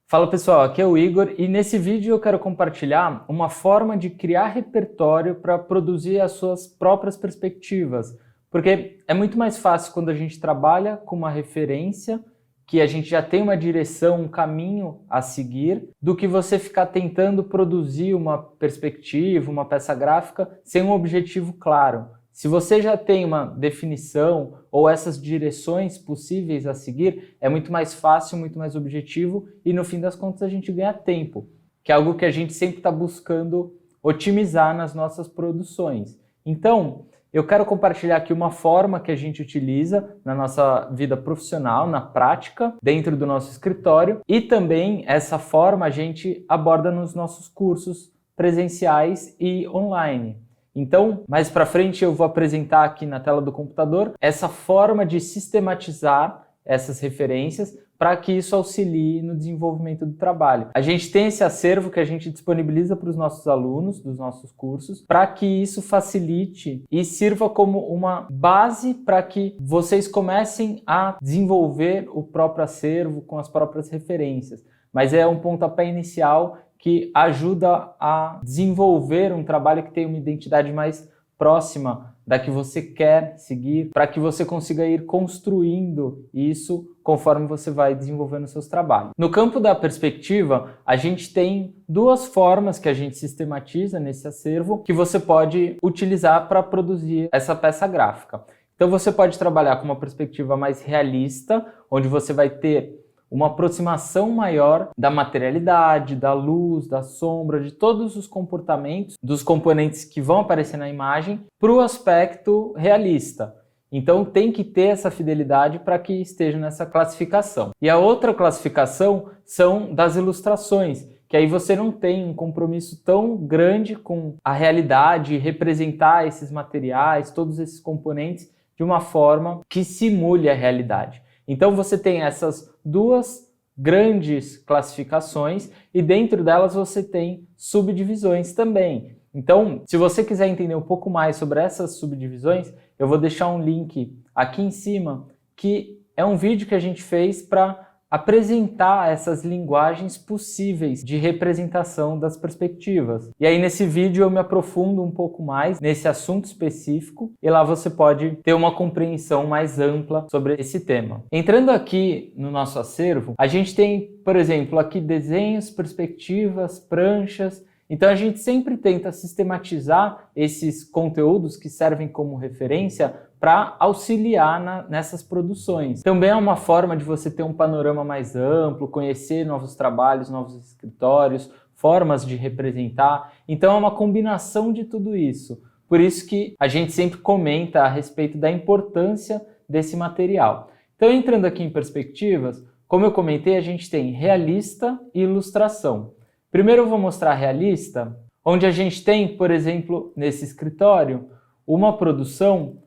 Fala pessoal, aqui é o Igor e nesse vídeo eu quero compartilhar uma forma de criar repertório para produzir as suas próprias perspectivas. Porque é muito mais fácil quando a gente trabalha com uma referência, que a gente já tem uma direção, um caminho a seguir, do que você ficar tentando produzir uma perspectiva, uma peça gráfica sem um objetivo claro. Se você já tem uma definição ou essas direções possíveis a seguir, é muito mais fácil, muito mais objetivo e no fim das contas a gente ganha tempo, que é algo que a gente sempre está buscando otimizar nas nossas produções. Então, eu quero compartilhar aqui uma forma que a gente utiliza na nossa vida profissional, na prática, dentro do nosso escritório, e também essa forma a gente aborda nos nossos cursos presenciais e online. Então, mais para frente eu vou apresentar aqui na tela do computador essa forma de sistematizar essas referências para que isso auxilie no desenvolvimento do trabalho. A gente tem esse acervo que a gente disponibiliza para os nossos alunos dos nossos cursos, para que isso facilite e sirva como uma base para que vocês comecem a desenvolver o próprio acervo com as próprias referências. Mas é um pontapé inicial que ajuda a desenvolver um trabalho que tem uma identidade mais próxima da que você quer seguir, para que você consiga ir construindo isso conforme você vai desenvolvendo seus trabalhos. No campo da perspectiva, a gente tem duas formas que a gente sistematiza nesse acervo que você pode utilizar para produzir essa peça gráfica. Então você pode trabalhar com uma perspectiva mais realista, onde você vai ter uma aproximação maior da materialidade, da luz, da sombra, de todos os comportamentos dos componentes que vão aparecer na imagem para o aspecto realista. Então tem que ter essa fidelidade para que esteja nessa classificação. E a outra classificação são das ilustrações, que aí você não tem um compromisso tão grande com a realidade e representar esses materiais, todos esses componentes de uma forma que simule a realidade. Então você tem essas duas grandes classificações e dentro delas você tem subdivisões também. Então, se você quiser entender um pouco mais sobre essas subdivisões, eu vou deixar um link aqui em cima, que é um vídeo que a gente fez para apresentar essas linguagens possíveis de representação das perspectivas. E aí nesse vídeo eu me aprofundo um pouco mais nesse assunto específico e lá você pode ter uma compreensão mais ampla sobre esse tema. Entrando aqui no nosso acervo, a gente tem, por exemplo, aqui desenhos, perspectivas, pranchas. Então a gente sempre tenta sistematizar esses conteúdos que servem como referência para auxiliar nessas produções. Também é uma forma de você ter um panorama mais amplo, conhecer novos trabalhos, novos escritórios, formas de representar. Então é uma combinação de tudo isso. Por isso que a gente sempre comenta a respeito da importância desse material. Então entrando aqui em perspectivas, como eu comentei, a gente tem realista e ilustração. Primeiro eu vou mostrar realista, onde a gente tem, por exemplo, nesse escritório, uma produção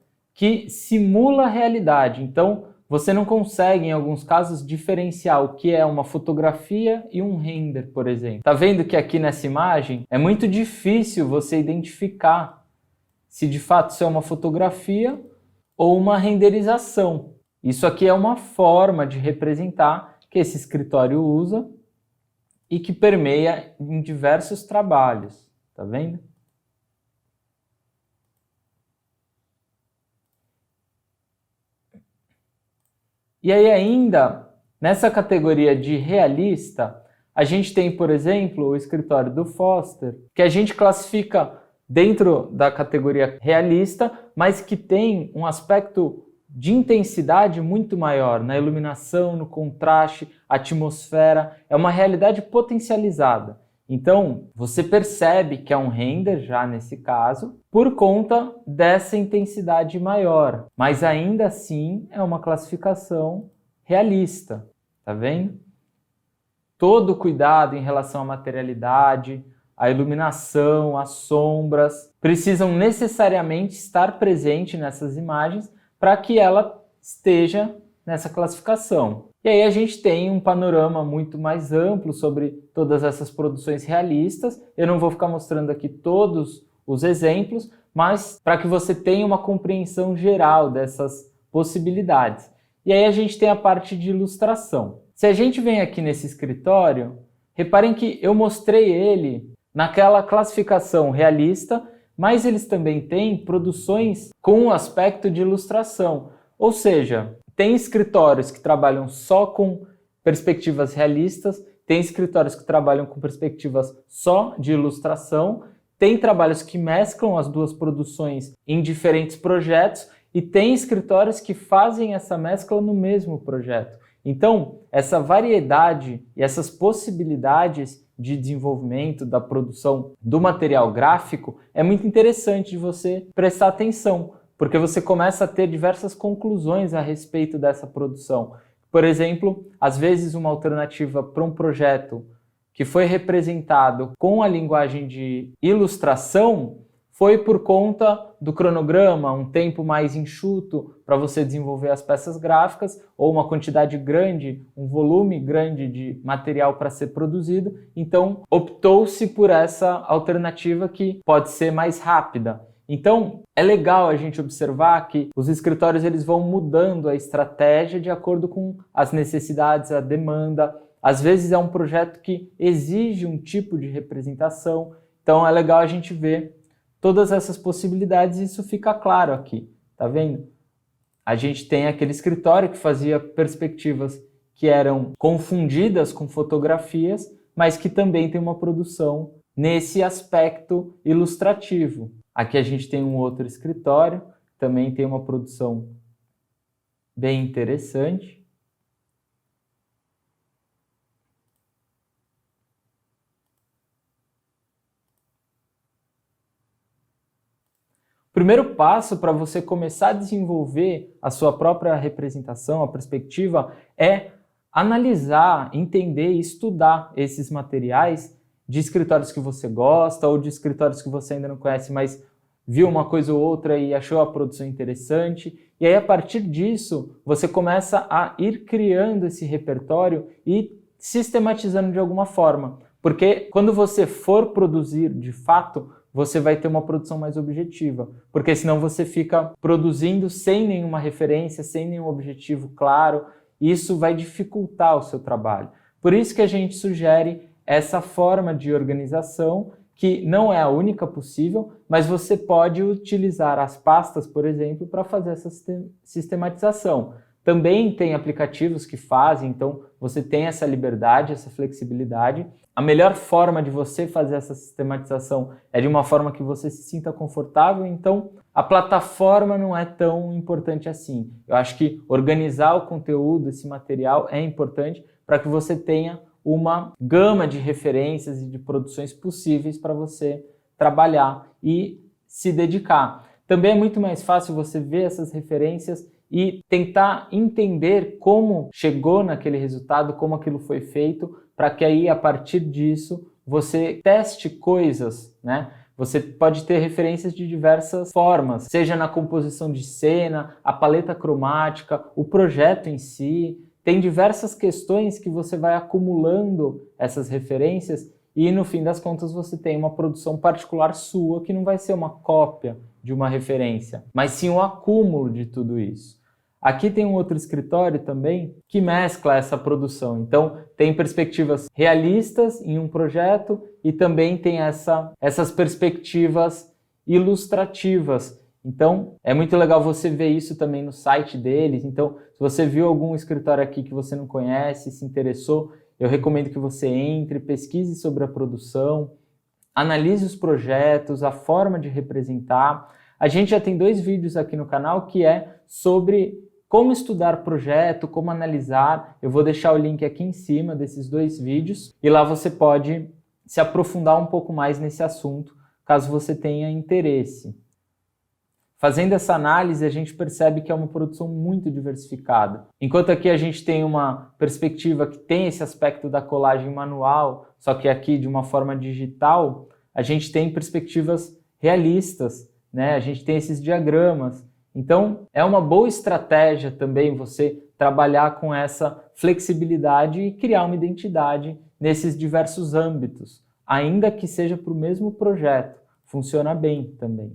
que simula a realidade. Então, você não consegue, em alguns casos, diferenciar o que é uma fotografia e um render, por exemplo. Tá vendo que aqui nessa imagem é muito difícil você identificar se de fato isso é uma fotografia ou uma renderização. Isso aqui é uma forma de representar que esse escritório usa e que permeia em diversos trabalhos. Tá vendo? E aí ainda, nessa categoria de realista, a gente tem, por exemplo, o escritório do Foster, que a gente classifica dentro da categoria realista, mas que tem um aspecto de intensidade muito maior na iluminação, no contraste, atmosfera. É uma realidade potencializada. Então, você percebe que é um render já nesse caso, por conta dessa intensidade maior. Mas ainda assim é uma classificação realista, tá vendo? Todo cuidado em relação à materialidade, à iluminação, às sombras, precisam necessariamente estar presente nessas imagens para que ela esteja nessa classificação. E aí a gente tem um panorama muito mais amplo sobre todas essas produções realistas. Eu não vou ficar mostrando aqui todos os exemplos, mas para que você tenha uma compreensão geral dessas possibilidades. E aí a gente tem a parte de ilustração. Se a gente vem aqui nesse escritório, reparem que eu mostrei ele naquela classificação realista, mas eles também têm produções com um aspecto de ilustração. Ou seja, tem escritórios que trabalham só com perspectivas realistas, tem escritórios que trabalham com perspectivas só de ilustração, tem trabalhos que mesclam as duas produções em diferentes projetos e tem escritórios que fazem essa mescla no mesmo projeto. Então, essa variedade e essas possibilidades de desenvolvimento da produção do material gráfico é muito interessante de você prestar atenção, porque você começa a ter diversas conclusões a respeito dessa produção. Por exemplo, às vezes uma alternativa para um projeto que foi representado com a linguagem de ilustração foi por conta do cronograma, um tempo mais enxuto para você desenvolver as peças gráficas, ou uma quantidade grande, um volume grande de material para ser produzido. Então, optou-se por essa alternativa que pode ser mais rápida. Então, é legal a gente observar que os escritórios eles vão mudando a estratégia de acordo com as necessidades, a demanda. Às vezes é um projeto que exige um tipo de representação, então é legal a gente ver todas essas possibilidades e isso fica claro aqui, tá vendo? A gente tem aquele escritório que fazia perspectivas que eram confundidas com fotografias, mas que também tem uma produção nesse aspecto ilustrativo. Aqui a gente tem um outro escritório, também tem uma produção bem interessante. O primeiro passo para você começar a desenvolver a sua própria representação, a perspectiva, é analisar, entender e estudar esses materiais de escritórios que você gosta ou de escritórios que você ainda não conhece, mas viu uma coisa ou outra e achou a produção interessante. E aí, a partir disso, você começa a ir criando esse repertório e sistematizando de alguma forma. Porque quando você for produzir de fato, você vai ter uma produção mais objetiva, porque senão você fica produzindo sem nenhuma referência, sem nenhum objetivo claro, e isso vai dificultar o seu trabalho. Por isso que a gente sugere essa forma de organização, que não é a única possível, mas você pode utilizar as pastas, por exemplo, para fazer essa sistematização. Também tem aplicativos que fazem, então você tem essa liberdade, essa flexibilidade. A melhor forma de você fazer essa sistematização é de uma forma que você se sinta confortável, então a plataforma não é tão importante assim. Eu acho que organizar o conteúdo, esse material, é importante para que você tenha uma gama de referências e de produções possíveis para você trabalhar e se dedicar. Também é muito mais fácil você ver essas referências e tentar entender como chegou naquele resultado, como aquilo foi feito, para que aí, a partir disso, você teste coisas, né? Você pode ter referências de diversas formas, seja na composição de cena, a paleta cromática, o projeto em si. Tem diversas questões que você vai acumulando essas referências e, no fim das contas, você tem uma produção particular sua que não vai ser uma cópia de uma referência, mas sim um acúmulo de tudo isso. Aqui tem um outro escritório também que mescla essa produção. Então, tem perspectivas realistas em um projeto e também tem essas perspectivas ilustrativas. Então, é muito legal você ver isso também no site deles. Então, se você viu algum escritório aqui que você não conhece, se interessou, eu recomendo que você entre, pesquise sobre a produção, analise os projetos, a forma de representar. A gente já tem 2 vídeos aqui no canal que é sobre como estudar projeto, como analisar. Eu vou deixar o link aqui em cima desses 2 vídeos e lá você pode se aprofundar um pouco mais nesse assunto, caso você tenha interesse. Fazendo essa análise, a gente percebe que é uma produção muito diversificada. Enquanto aqui a gente tem uma perspectiva que tem esse aspecto da colagem manual, só que aqui de uma forma digital, a gente tem perspectivas realistas, né? A gente tem esses diagramas. Então, é uma boa estratégia também você trabalhar com essa flexibilidade e criar uma identidade nesses diversos âmbitos, ainda que seja para o mesmo projeto. Funciona bem também.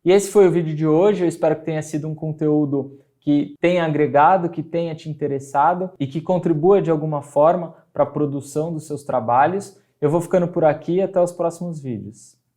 E esse foi o vídeo de hoje. Eu espero que tenha sido um conteúdo que que tenha agregado, que tenha te interessado e que contribua de alguma forma para a produção dos seus trabalhos. Eu vou ficando por aqui, até os próximos vídeos.